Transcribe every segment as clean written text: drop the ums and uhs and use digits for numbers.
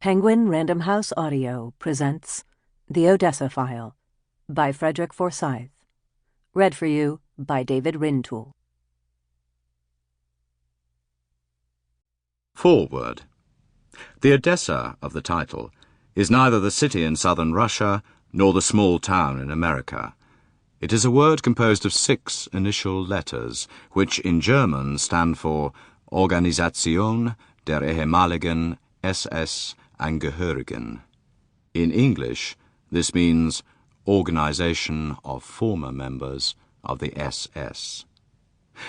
Penguin Random House Audio presents The Odessa File by Frederick Forsyth. Read for you by David Rintoul. Foreword. The Odessa of the title is neither the city in southern Russia nor the small town in America. It is a word composed of 6 initial letters, which in German stand for Organisation der ehemaligen SS-Angehörigen. In English, this means Organization of Former Members of the SS.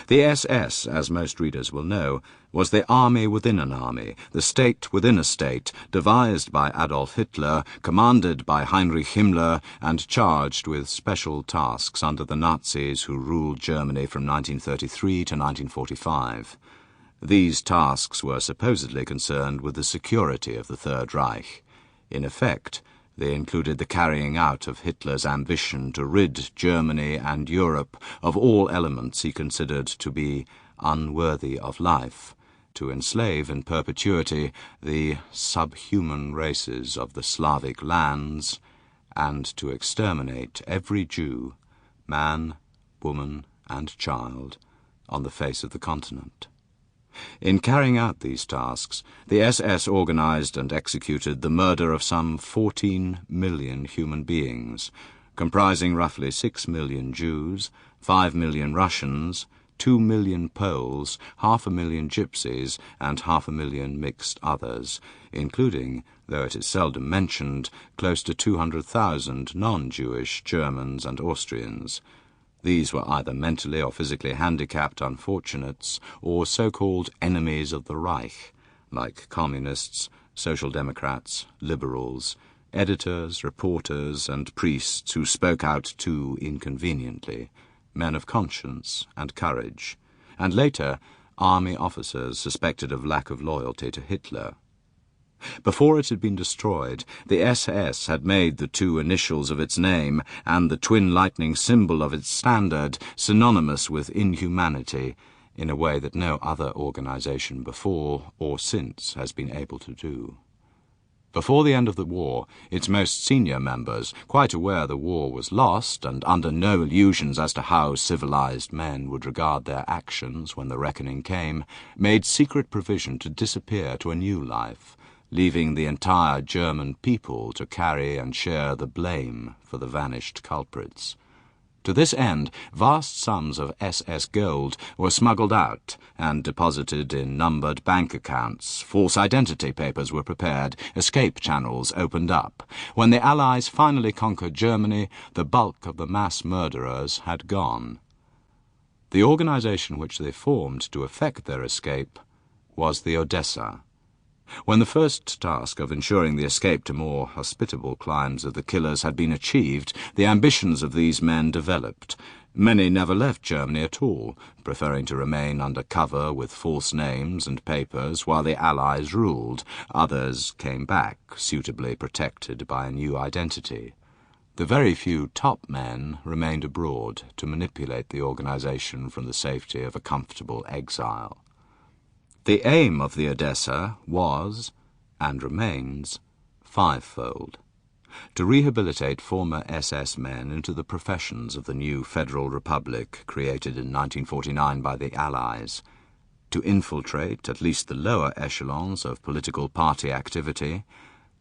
The SS, as most readers will know, was the army within an army, the state within a state, devised by Adolf Hitler, commanded by Heinrich Himmler, and charged with special tasks under the Nazis who ruled Germany from 1933 to 1945. These tasks were supposedly concerned with the security of the Third Reich. In effect, they included the carrying out of Hitler's ambition to rid Germany and Europe of all elements he considered to be unworthy of life, to enslave in perpetuity the subhuman races of the Slavic lands, and to exterminate every Jew, man, woman, and child, on the face of the continent. In carrying out these tasks, the SS organized and executed the murder of some 14 million human beings, comprising roughly 6 million Jews, 5 million Russians, 2 million Poles, 500,000 Gypsies, and 500,000 mixed others, including, though it is seldom mentioned, close to 200,000 non-Jewish Germans and Austrians. These were either mentally or physically handicapped unfortunates or so-called enemies of the Reich, like communists, social democrats, liberals, editors, reporters, and priests who spoke out too inconveniently, men of conscience and courage, and later army officers suspected of lack of loyalty to Hitler. Before it had been destroyed, the SS had made the 2 initials of its name and the twin lightning symbol of its standard synonymous with inhumanity in a way that no other organization before or since has been able to do. Before the end of the war, its most senior members, quite aware the war was lost and under no illusions as to how civilized men would regard their actions when the reckoning came, made secret provision to disappear to a new life, leaving the entire German people to carry and share the blame for the vanished culprits. To this end, vast sums of SS gold were smuggled out and deposited in numbered bank accounts, false identity papers were prepared, escape channels opened up. When the Allies finally conquered Germany, the bulk of the mass murderers had gone. The organization which they formed to effect their escape was the Odessa. When the first task of ensuring the escape to more hospitable climes of the killers had been achieved, the ambitions of these men developed. Many never left Germany at all, preferring to remain under cover with false names and papers while the Allies ruled. Others came back, suitably protected by a new identity. The very few top men remained abroad to manipulate the organization from the safety of a comfortable exile. The aim of the Odessa was, and remains, 5-fold: to rehabilitate former SS men into the professions of the new Federal Republic created in 1949 by the Allies, to infiltrate at least the lower echelons of political party activity,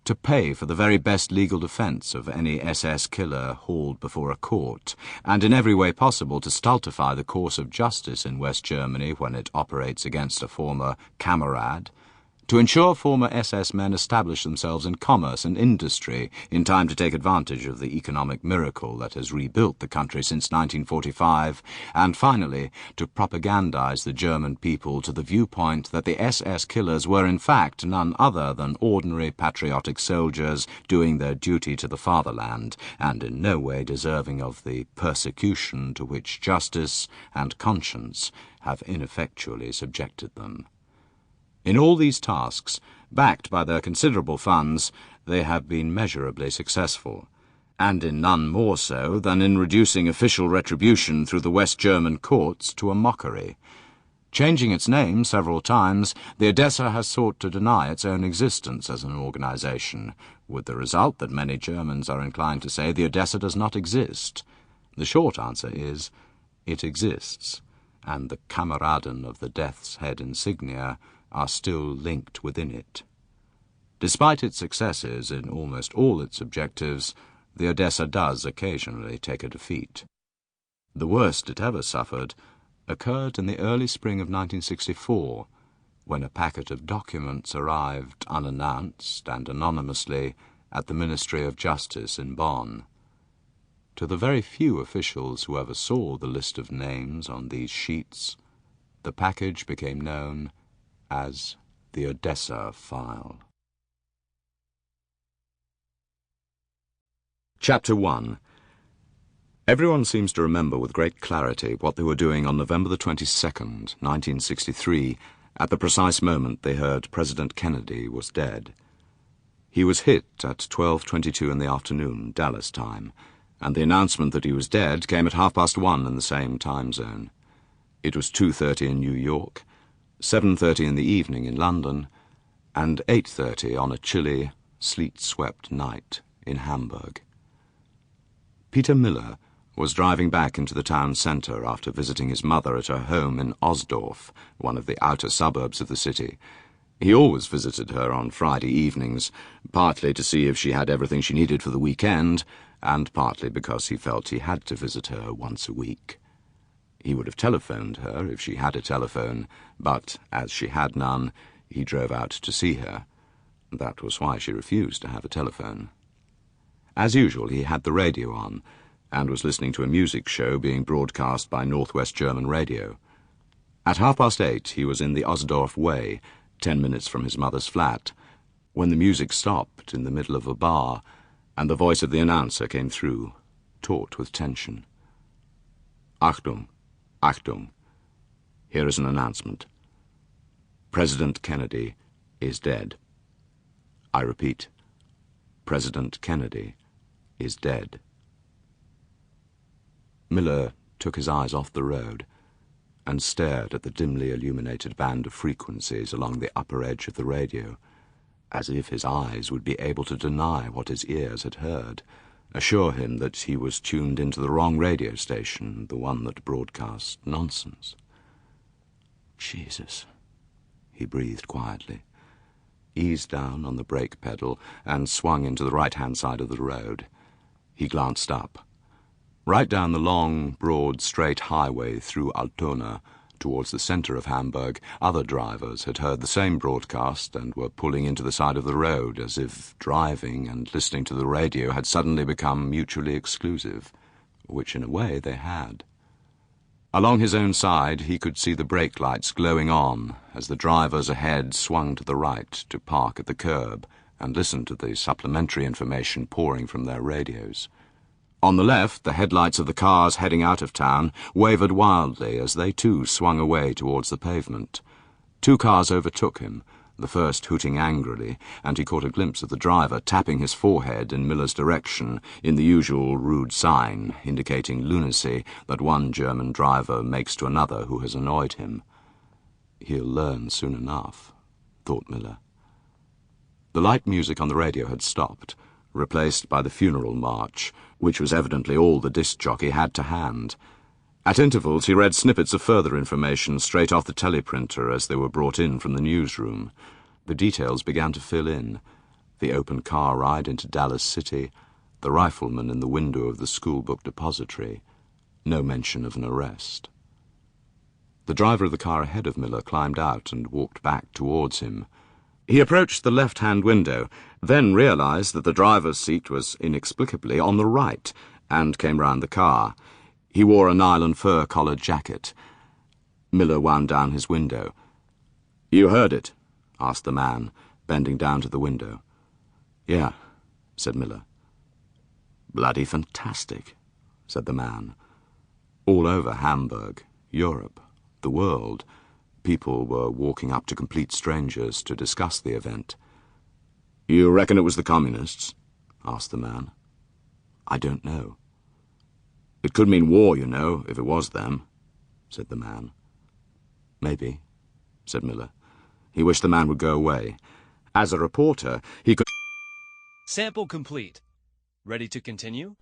to pay for the very best legal defense of any SS killer hauled before a court, and in every way possible to stultify the course of justice in West Germany when it operates against a former camarade, to ensure former SS men establish themselves in commerce and industry in time to take advantage of the economic miracle that has rebuilt the country since 1945, and finally to propagandize the German people to the viewpoint that the SS killers were in fact none other than ordinary patriotic soldiers doing their duty to the fatherland, and in no way deserving of the persecution to which justice and conscience have ineffectually subjected them. In all these tasks, backed by their considerable funds, they have been measurably successful, and in none more so than in reducing official retribution through the West German courts to a mockery. Changing its name several times, the Odessa has sought to deny its own existence as an organization, with the result that many Germans are inclined to say the Odessa does not exist. The short answer is, it exists, and the Kameraden of the Death's Head insignia are still linked within it. Despite its successes in almost all its objectives, the Odessa does occasionally take a defeat. The worst it ever suffered occurred in the early spring of 1964, when a packet of documents arrived unannounced and anonymously at the Ministry of Justice in Bonn. To the very few officials who ever saw the list of names on these sheets, the package became known as the Odessa file. Chapter 1. Everyone seems to remember with great clarity what they were doing on November the 22nd, 1963, at the precise moment they heard President Kennedy was dead. He was hit at 12:22 in the afternoon, Dallas time, and the announcement that he was dead came at 1:30 in the same time zone. It was 2:30 in New York, 7:30 in the evening in London, and 8:30 on a chilly, sleet-swept night in Hamburg. Peter Miller was driving back into the town centre after visiting his mother at her home in Osdorf, one of the outer suburbs of the city. He always visited her on Friday evenings, partly to see if she had everything she needed for the weekend, and partly because he felt he had to visit her once a week. He would have telephoned her if she had a telephone, but as she had none, he drove out to see her. That was why she refused to have a telephone. As usual, he had the radio on, and was listening to a music show being broadcast by Northwest German radio. At 8:30 he was in the Osdorf Way, 10 minutes from his mother's flat, when the music stopped in the middle of a bar, and the voice of the announcer came through, taut with tension. Achtung, Achtung. Here is an announcement. President Kennedy is dead. I repeat, President Kennedy is dead. Miller took his eyes off the road and stared at the dimly illuminated band of frequencies along the upper edge of the radio, as if his eyes would be able to deny what his ears had heard, assure him that he was tuned into the wrong radio station, the one that broadcast nonsense. Jesus, he breathed quietly, eased down on the brake pedal, and swung into the right-hand side of the road. He glanced up. Right down the long, broad, straight highway through Altona, towards the centre of Hamburg, other drivers had heard the same broadcast and were pulling into the side of the road, as if driving and listening to the radio had suddenly become mutually exclusive, which in a way they had. Along his own side he could see the brake lights glowing on as the drivers ahead swung to the right to park at the curb and listen to the supplementary information pouring from their radios. On the left, the headlights of the cars heading out of town wavered wildly as they too swung away towards the pavement. 2 cars overtook him, the first hooting angrily, and he caught a glimpse of the driver tapping his forehead in Miller's direction in the usual rude sign indicating lunacy that one German driver makes to another who has annoyed him. He'll learn soon enough, thought Miller. The light music on the radio had stopped, replaced by the funeral march, which was evidently all the disc jockey had to hand. At intervals he read snippets of further information straight off the teleprinter as they were brought in from the newsroom. The details began to fill in. The open car ride into Dallas City, the rifleman in the window of the schoolbook depository. No mention of an arrest. The driver of the car ahead of Miller climbed out and walked back towards him. He approached the left-hand window, then realized that the driver's seat was inexplicably on the right, and came round the car. He wore a nylon fur-collared jacket. Miller wound down his window. "You heard it?" asked the man, bending down to the window. "Yeah," said Miller. "Bloody fantastic," said the man. All over Hamburg, Europe, the world, people were walking up to complete strangers to discuss the event. "You reckon it was the communists?" asked the man. "I don't know." "It could mean war, you know, if it was them," said the man. Maybe, said Miller. He wished the man would go away. As a reporter, he could... Sample complete. Ready to continue?